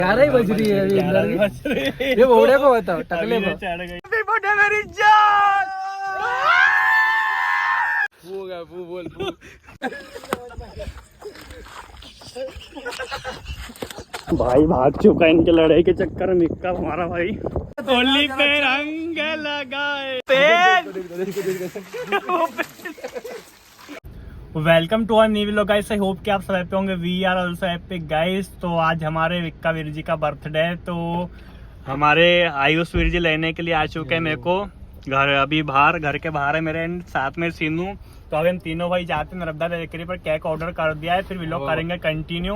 11 ही बज रही है अभी अंदर। ये बोड़े को बताओ टकले को चढ़ गई मेरी जान। फू गया फू बोल फू। भाई भाग चुका है इनके लड़ाई के चक्कर में इक्का हमारा भाई। होली पे रंग लगाए। Welcome to our new vlog guys. I hope कि आप सब हैप्पी होंगे। We are also happy guys. तो आज हमारे विक्का वीर जी का बर्थडे है, तो हमारे आयुष वीर जी लेने के लिए आ चुके हैं मेरे को घर। अभी बाहर घर के बाहर है मेरे, साथ में सीनू। तो अभी हम तीनों भाई जाते हैं नर्मदा बेकरी पर। केक ऑर्डर कर दिया है, फिर व्लॉग करेंगे कंटिन्यू।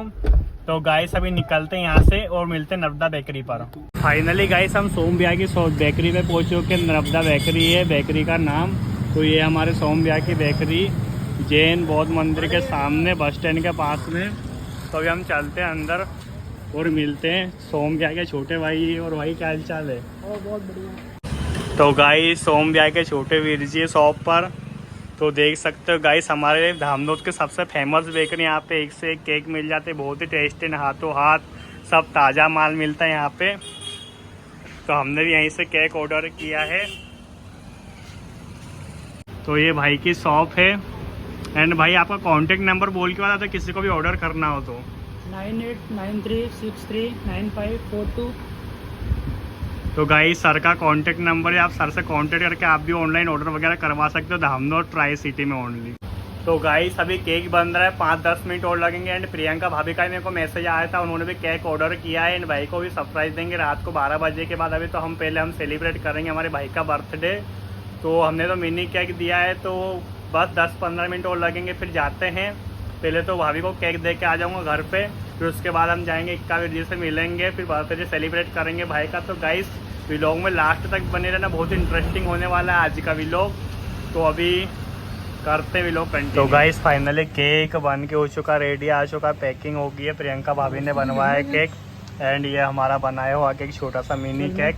तो गाइस अभी निकलते हैं यहाँ से और मिलते हैं नर्मदा बेकरी पर। फाइनली गाइस हम सोम ब्याह की बेकरी पे पहुंच चुके हैं। नर्मदा बेकरी है बेकरी का नाम। तो ये हमारे सोम ब्याह की बेकरी जैन बौद्ध मंदिर के सामने बस स्टैंड के पास में। तो अभी हम चलते हैं अंदर और मिलते हैं सोम ब्याह के छोटे भाई। और भाई क्या हाल चाल है? बहुत बढ़िया। तो गाइस सोम ब्याह के छोटे वीर जी शॉप पर तो देख सकते हो गाइस, हमारे धामनोद के सबसे फेमस बेकरी। यहाँ पे एक से एक केक मिल जाते हैं, बहुत ही टेस्टी, हाथों हाथ सब ताज़ा माल मिलता है यहाँ पे। तो हमने भी यहीं से केक ऑर्डर किया है। तो ये भाई की शॉप है। एंड भाई आपका कांटेक्ट नंबर बोल के बता, तो किसी को भी ऑर्डर करना हो तो 9893639542। तो गाइस सर का कांटेक्ट नंबर है, आप सर से कांटेक्ट करके आप भी ऑनलाइन ऑर्डर वगैरह करवा सकते हो धामनोद ट्राई सिटी में ओनली। तो गाइस अभी केक बन रहा है, 5-10 मिनट और लगेंगे। एंड प्रियंका भाभी का मेरे को मैसेज आया था, उन्होंने भी केक ऑर्डर किया है। एंड भाई को भी सरप्राइज देंगे रात को 12 बजे के बाद। अभी तो हम सेलिब्रेट करेंगे हमारे भाई का बर्थडे। तो हमने तो मिनी केक दिया है, तो बस 10-15 मिनट और लगेंगे, फिर जाते हैं। पहले तो भाभी को केक दे के आ जाऊँगा घर पे, फिर उसके बाद हम जाएंगे इक्का वीर जी से मिलेंगे, फिर बर्थडे सेलिब्रेट करेंगे भाई का। तो गाइस व्लॉग में लास्ट तक बने रहना, बहुत इंटरेस्टिंग होने वाला है आज का व्लॉग। तो अभी करते हैं व्लॉग कंटिन्यू। तो गाइस फाइनली केक बन के हो चुका, रेडी आ चुका, पैकिंग हो गई है। प्रियंका भाभी ने बनवाया है केक। एंड ये हमारा बनाया हुआ केक, छोटा सा मिनी केक।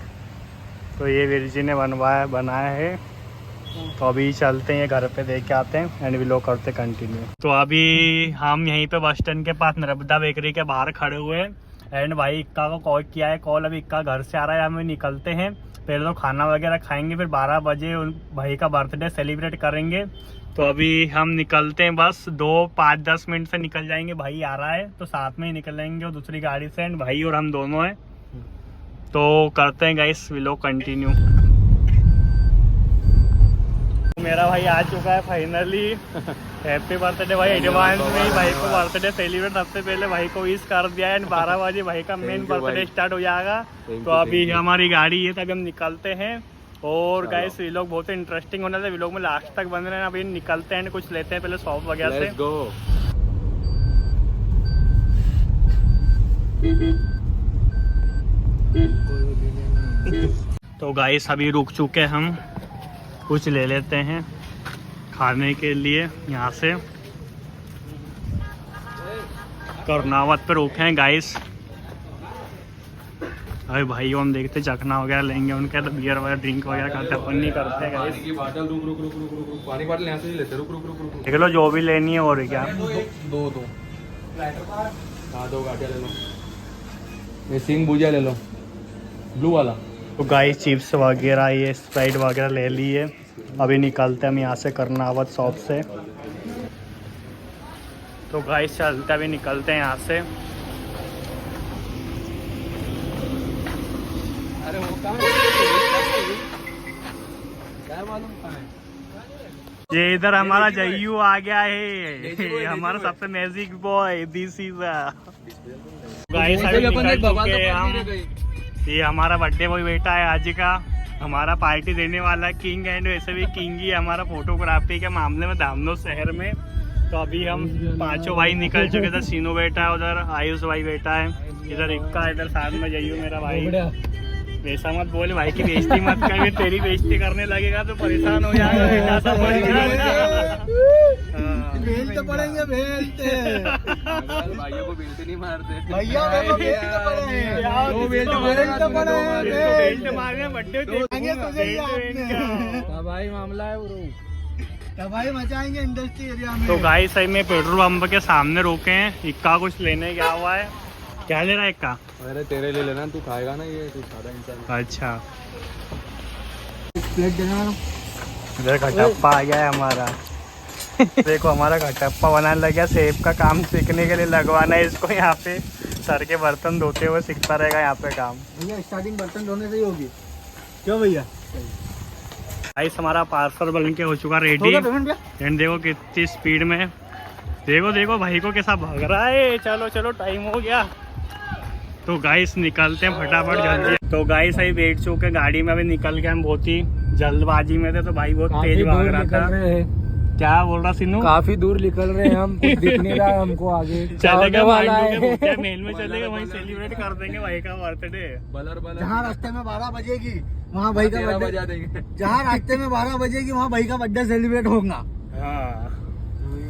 तो ये वीर जी ने बनाया है। तो अभी चलते हैं घर पे देख के आते हैं एंड व्लॉग करते कंटिन्यू। तो अभी हम यहीं पे बस स्टैंड के पास नर्मदा बेकरी के बाहर खड़े हुए हैं। एंड भाई इक्का को कॉल किया है, कॉल अभी इक्का घर से आ रहा है। हम निकलते हैं, पहले तो खाना वगैरह खाएंगे, फिर 12 बजे भाई का बर्थडे सेलिब्रेट करेंगे। तो अभी हम निकलते हैं, बस 2-5-10 मिनट से निकल जाएंगे। भाई आ रहा है तो साथ में ही निकलेंगे और दूसरी गाड़ी से। एंड भाई और हम दोनों हैं। तो करते हैं गाइस व्लॉग कंटिन्यू। मेरा भाई आ चुका है फाइनली। हैप्पी बर्थडे भाई। एडवांस में ही भाई को बर्थडे सेलिब्रेट सबसे पहले भाई को विश कर दिया है। एंड 12 बजे भाई का मेन बर्थडे स्टार्ट हो जाएगा। तो अभी हमारी गाड़ी है, तभी हम निकलते हैं। और गाइस व्लॉग बहुत इंटरेस्टिंग होने से व्लॉग में लास्ट तक बन रहे हैं। अभी निकलते हैं, कुछ लेते हैं पहले शॉप वगैरह से। तो गाइस अभी रुक चुके हम, कुछ ले लेते हैं खाने के लिए। यहाँ से कर्नावत पे रुके हैं गाइस। अरे भाई हम देखते चखना वगैरह लेंगे उनके, तो बियर वगैरह ड्रिंक वगैरह करते अपन नहीं करते गाइस। पानी बॉटल यहाँ से नहीं लेते। रुक देख लो जो भी लेनी है। और क्या दो हाँ 2 गाड़ियाँ ले लो। ये सिंग भुजिया ले लो, ब्लू वाला। तो गाइस चिप्स वगैरह ये स्प्राइट वगैरह ले ली है। अभी निकलते हैं हम यहाँ से कर्नावत शॉप से। तो गाइस चलते अभी निकलते हैं यहाँ से। अरे वो कहाँ क्या मालूम कहाँ है? ये इधर हमारा जयू आ गया है, हमारा सबसे magic boy. This is guys ये हमारा बर्थडे बॉय बेटा है आज का, हमारा पार्टी देने वाला किंग। एंड वैसे भी किंग ही हमारा फोटोग्राफी के मामले में धामनोद शहर में। तो अभी हम 5 भाई निकल चुके थे। सीनू बेटा है उधर, आयुष भाई बेटा है इधर, इक्का इधर, साथ में जयू मेरा भाई। वैसा मत बोले भाई की बेइज्जती मत कर, तेरी बेइज्जती करने लगेगा तो परेशान हो जाएगा बेटा। सब बेलते पड़ेंगे, बेलते भाइयों को बेलते नहीं मारते भैया, बेल्ट मारने बर्थडे भाई मामला है वो। भाई मचाएंगे इंडस्ट्री एरिया में। तो गाइस सही में पेट्रोल पंप के सामने रोके हैं, इक्का कुछ लेने गया हुआ है। क्या ले रहा है एक का? अरे तेरे ले लेना, तू खाएगा ना ये, तू सादा इंसान। अच्छा, प्लेट देना। इधर खटप्पा आ गया है हमारा। देखो हमारा खटप्पा बनाने लग गया। सेब का काम सीखने के लिए लगवाना है इसको यहाँ पे। सर के बर्तन धोते हुए सीखता रहेगा यहाँ पे काम। भैया स्टार्टिंग बर्तन धोने से ही होगी, क्यों भैया? गाइस हमारा पार्सल बन के हो चुका रेडी। एंड देखो कितनी स्पीड में, देखो देखो भाई को कैसा भाग रहा है। चलो चलो टाइम हो गया, तो गाइस निकलते हैं फटाफट जल्दी। तो गाइस अभी बैठ चुके गाड़ी में, अभी निकल के हम बहुत ही जल्दबाजी में थे, तो भाई बहुत तेज भाग रहा था। क्या बोल रहा सिन्नू? काफी दूर निकल रहे हैं हम, कुछ दिख नहीं रहा है हमको आगे। चलेगा वाला है मेल में चलेगा, वहीं सेलिब्रेट कर देंगे भाई का बर्थडे। जहाँ रास्ते में 12 बजेगी वहाँ भाई का बर्थडे बजा देंगे। जहाँ रास्ते में 12 बजेगी वहाँ भाई का बर्थडे सेलिब्रेट होगा। हाँ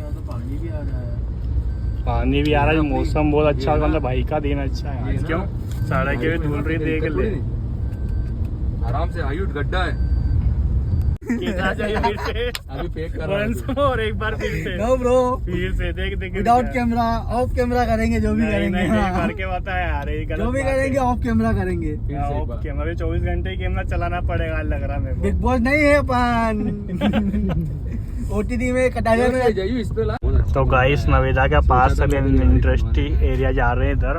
तो पानी भी आ रहा है, पानी भी आ रहा है, मौसम बहुत अच्छा है, मतलब भाई का दिन अच्छा है आज। क्यों सड़क के धुल रही देख ले, आराम से आयुष गड्ढा है। कितना चाहिए फिर से? अभी फेक कर रहा है और एक बार फिर से। नो ब्रो, फिर से देख देख विदाउट कैमरा, ऑफ कैमरा करेंगे जो भी करेंगे। हाँ। करके बता यार, ये गलत जो भी करेंगे ऑफ कैमरा करेंगे। कैमरा 24 घंटे ही कैमरा चलाना पड़ेगा लग रहा मेरे को। बिग बॉस नहीं है अपन। ओटीटी में कटारिया में जाइए इस पे ला। तो गाइस नवेदा के पास सभी इंडस्ट्री एरिया जा रहे हैं इधर,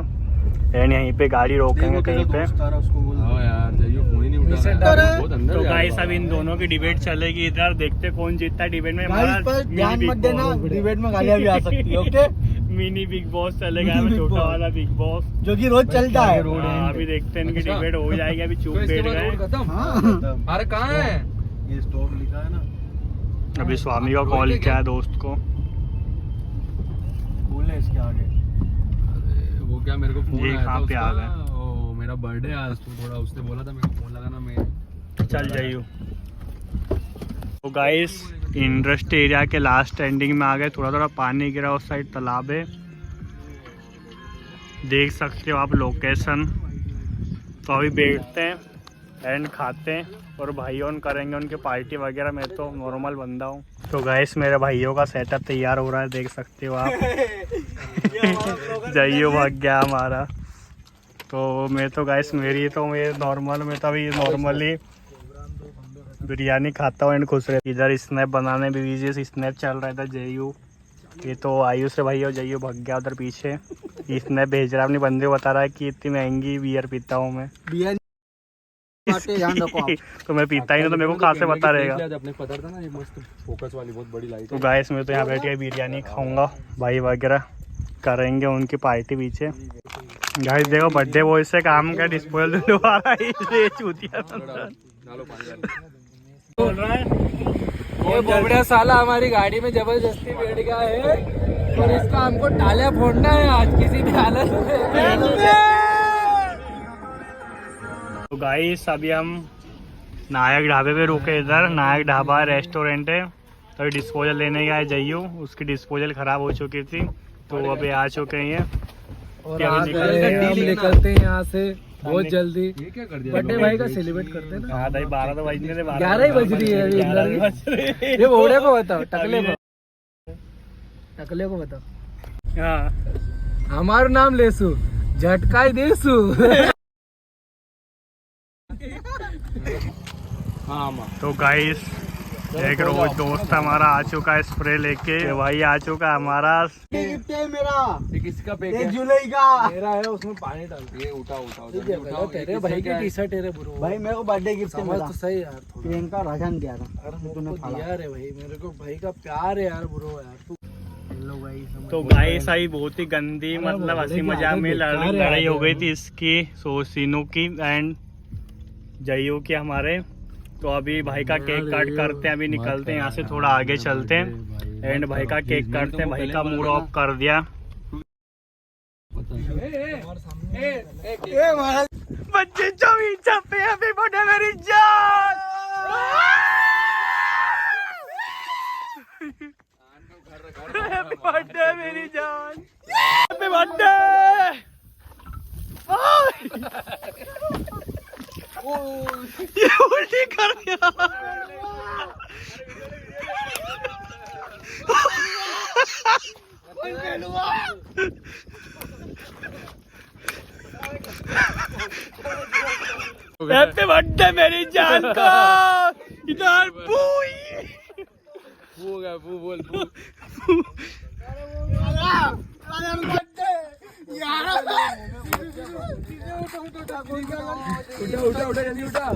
एंड यहीं पे गाड़ी रोकेंगे कहीं पे। यार जाइए, फोन ही नहीं उठा रहा है, बहुत अंदर तो जा गाइस रहा अब इन दोनों की डिबेट चलेगी इधर, देखते कौन जीतता है डिबेट में। गाइस पर ध्यान मत देना, डिबेट में गालियां भी आ सकती है। ओके, मिनी बिग बॉस चलेगा, हमें छोटा वाला बिग बॉस जो कि रोज चलता है। हाँ, अभी देखते हैं इनकी डिबेट हो जाएगी। अभी चुप तो इसके बैठ बाद रोड गए। खत्म। हाँ। अरे कहाँ है? ये स्टॉप लिखा है ना, अभी स्वामी का कॉल किया है दोस्त को। बोल है इसके आगे। अरे वो क्या, मेरे को फोन ये आया था कहाँ पे आ उसका। गए? ओ मेरा बर्थडे आज, तो थोड़ा उसने बोला था मेरे को फोन लगाना। मैं चल जाइयो। तो गाइस इंडस्ट्री एरिया के लास्ट एंडिंग में आ गए। थोड़ा थोड़ा पानी गिरा, उस साइड तालाब है, देख सकते हो आप लोकेशन। तो अभी बैठते हैं एंड खाते हैं, और भाई ऑन करेंगे उनकी पार्टी वगैरह। मैं तो नॉर्मल बंदा हूँ। तो गाइस मेरे भाइयों का सेटअप तैयार हो रहा है, देख सकते हो आप। जाइयो भाग गया हमारा। तो मैं तो गाइस मैं नॉर्मल में तो अभी नॉर्मली बिरयानी खाता हूँ एंड खुश रहे। इधर स्नैप बनाने भी बिजी, स्नैप चल रहा था जयू। ये तो आयुष से भाई हो, जयू भाग गया उधर पीछे। स्नैप भेज रहा है, अपने बंदे बता रहा है कि इतनी महंगी बियर पीता हूँ मैं। ध्यान रखो आप। तो मैं पीता ही नहीं, तो मेरे को कहाँ से पता रहेगा। अपने पता था ना, ये मस्त फोकस वाली बहुत बड़ी लाइट। तो गाइस मैं तो यहाँ बैठ के बिरयानी खाऊंगा, भाई वगैरह करेंगे उनकी पार्टी पीछे। गाइस देखो बर्थडे बॉय से काम का डिस्पोजल दोबारा इसलिए चूतिया बोल रहा है ये बोबड़ा साला हमारी गाड़ी में जबरदस्ती बैठ गया है, और इसका हमको टालियां फोड़ना है आज किसी भी हालत में। तो गाइस अभी हम नायक ढाबे पे रुके। इधर नायक ढाबा रेस्टोरेंट है। तो डिस्पोजल लेने गया जयू, उसकी डिस्पोजल खराब हो चुकी थी, तो अभी आ चुके हैं। और हम निकलते हैं यहाँ से बहुत जल्दी। बर्थडे भाई का सेलिब्रेट करते हैं ना। हाँ भाई 12 तो बजने थे, 11 ही बज रही है अभी अंदर। ये बोबड़े को बताओ, टकले को बताओ। हाँ हमार नाम लेसु, झटकाई देसु। हाँ माँ। तो गाइस एक रोज दोस्त हमारा आ चुका है स्प्रे लेके। भाई आ चुका हमारा। गिफ्ट है मेरा, किसका पे 1 जुलाई का मेरा है, उसमें पानी डाल ये उठाओ तेरे भाई की टी शर्ट है ब्रो। भाई मेरे को बर्थडे गिफ्ट मिला तो सही यार। प्रियंका राजन दिया था, तूने दिया रे भाई। मेरे को भाई का प्यार है यार ब्रो यार तू। तो गाइस आई बहुत ही गंदी मतलब हंसी मजाक में लड़ाई हो गई थी इसकी, सोसिनो की एंड जयू की हमारे। तो अभी भाई का केक कट करते हैं, अभी निकलते हैं यहाँ से, थोड़ा आगे चलते हैं एंड भाई का केक काटते हैं। भाई का मूड ऑफ कर दिया। बच्चे 24 छपे हैप्पी बर्थडे मेरी जान। हैप्पी बर्थडे मेरी जान, हैप्पी बर्थडे। ये उल्टी कर दिया। हैप्पी बर्थडे मेरी जान को। इधर बोल उठा जल्दी उठा।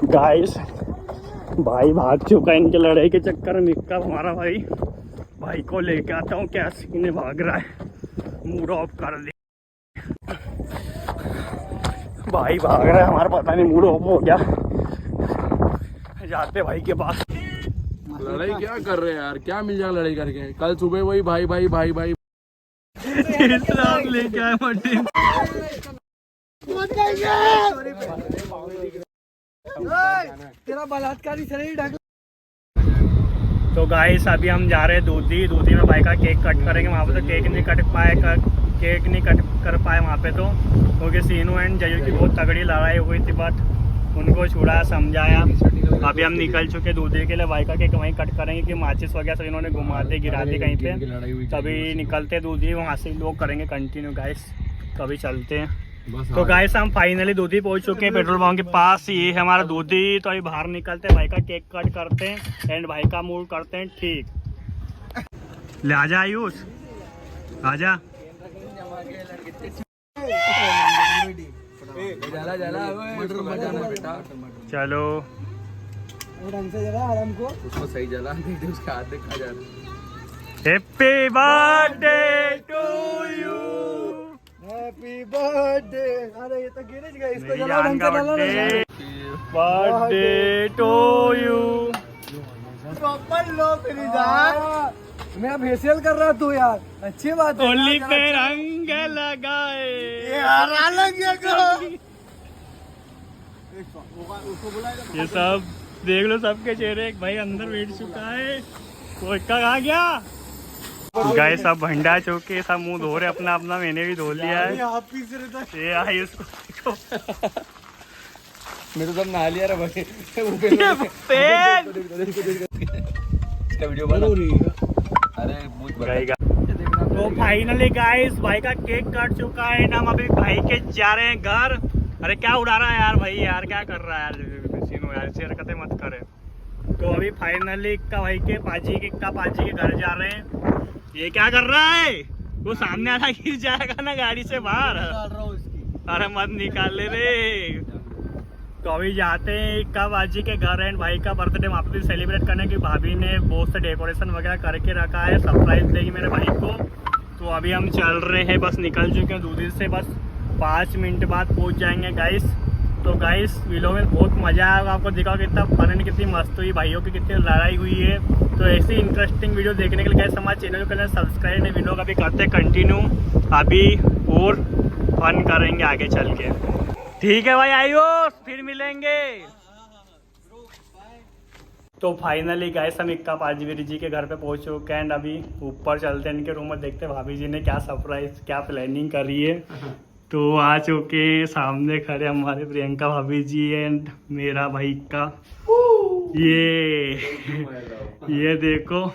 गाइस भाई भाग चुका है इनके लड़ाई के चक्कर में। इक्का हमारा भाई को लेके आता हूँ। क्या सीने भाग रहा है, मूड ऑफ कर दे। भाई भाग रहा है हमारा, पता नहीं मूड ऑफ हो गया। जाते भाई के पास। लड़ाई क्या कर रहे हैं यार, क्या मिल जाएगा लड़ाई करके। कल सुबह वही भाई लेके आए मर्टिन। तेरा बलात्कारी शरीर ढक। तो गाइस अभी हम जा रहे हैं दूधी में भाई का केक कट करेंगे। वहाँ पे तो केक नहीं कट कर पाए वहाँ पे तो, क्योंकि सीनू एंड जयू की बहुत तगड़ी लड़ाई हो गई थी। बट उनको छुड़ाया, समझाया। अभी हम निकल चुके दूधी के लिए। भाई का केक वहीं कट करेंगे कि माचिस वगैरह सब इन्होंने घुमाते गिराते कहीं पे। तभी निकलते दूधी, वहाँ से लोग करेंगे कंटिन्यू गाइस। तभी चलते हैं। तो गाइस हम फाइनली दूधी पहुंच चुके हैं पेट्रोल पंप के पास। ये है हमारा दूधी। तो अभी बाहर निकलते हैं, भाई का केक कट करते हैं एंड भाई का मूड करते हैं ठीक। ले आजा आयुष, आजा। चलो ढंग से जला आराम को। उसको सही जला, नहीं उसके हाथ देखा जा रहा। Happy birthday to you. Happy birthday. अरे ये तो गिर गया, इसको जला ढंग से डालो ना। Birthday to you. प्रॉपर लो मेरी जान। मैं फेशियल कर रहा तू यार, अच्छी बात है। होली पे रंग लगाए यार अलग ये सब देख लो सबके चेहरे। एक भाई अंदर बैठ चुका है, कोई का आ गया। गाय सब भंडा चौके सब मुंह धो रहे अपना अपना। मैंने भी धो लिया है। ये आई उसको मैं तो सब नहा लिया रे भाई। इसका वीडियो बना। अरे तो फाइनली गाइस भाई का केक कट चुका है ना। हम अभी भाई के जा रहे हैं घर। अरे क्या उड़ा रहा है यार भाई, यार क्या कर रहा है यार सीनू, यार ऐसी हरकतें मत करे। तो अभी फाइनली भाई के पाजी के घर जा रहे हैं। ये क्या कर रहा है, वो सामने आना गिर जाएगा ना गाड़ी से बाहर। अरे मत निकाल ले रे। तो अभी जाते हैं इक्का बाजी के घर एंड भाई का बर्थडे वहाँ पे सेलिब्रेट करने की। भाभी ने बहुत से डेकोरेशन वगैरह करके रखा है, सरप्राइज देगी मेरे भाई को। तो अभी हम चल रहे हैं, बस निकल चुके हैं दूधी से। बस 5 मिनट बाद पहुँच जाएंगे गाइस। तो गाइस वीडियो में बहुत मजा आएगा, आपको दिखाओ कितना फन, कितनी मस्त हुई, भाइयों की कितनी लड़ाई हुई है। तो ऐसी इंटरेस्टिंग वीडियो देखने के लिए गाइस हमारे चैनल को सब्सक्राइब है। वीडियो का भी करते कंटिन्यू, अभी और फन करेंगे आगे चल के। ठीक है भाई, आइयो फिर मिलेंगे। तो फाइनली गाइस हम इक्का पाजीवीर जी के घर पे पहुंच चुके हैं एंड अभी ऊपर चलते हैं इनके रूम में, देखते हैं भाभी जी ने क्या सरप्राइज क्या प्लानिंग करी है। तो आ चुके सामने खड़े हमारे प्रियंका भाभी जी एंड मेरा भाई का ये देखो,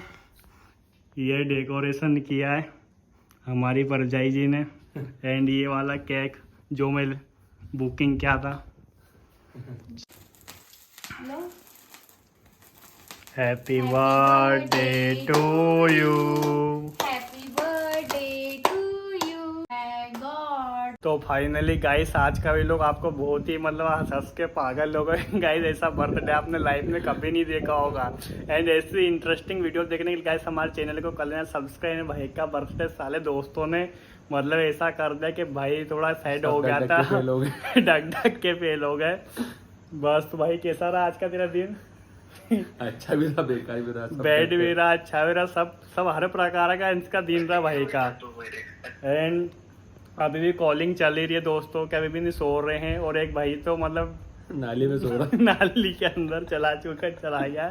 ये डेकोरेशन किया है हमारी परजाई जी ने एंड ये वाला केक जो मैं बुकिंग किया था। Happy birthday to you. Happy birthday to you. God. तो फाइनली गाइस आज का भी लोग आपको बहुत ही मतलब हंस के पागल लोग हैं गाइस। ऐसा बर्थडे आपने लाइफ में कभी नहीं देखा होगा एंड ऐसी इंटरेस्टिंग वीडियो देखने के लिए गाइस हमारे चैनल को कर लेना सब्सक्राइब। भाई का बर्थडे साले दोस्तों ने मतलब ऐसा कर दिया कि भाई थोड़ा सैड हो गया था, ढक के फेल हो गए बस। तो भाई कैसा रहा आज का तेरा दिन? अच्छा भी रहा, बेकार भी रहा, बैड भी रहा, अच्छा भी रहा, सब हर प्रकार का इसका दिन रहा भाई का। एंड अभी भी कॉलिंग चल रही है दोस्तों के, अभी भी नहीं सो रहे हैं। और एक भाई तो मतलब नाली में सो रहा नाली के अंदर चला गया।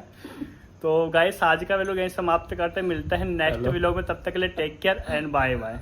तो गाइस आज का वीडियो यहीं समाप्त करते हैं, मिलते हैं नेक्स्ट वीडियो में। तब तक के लिए take care and bye bye.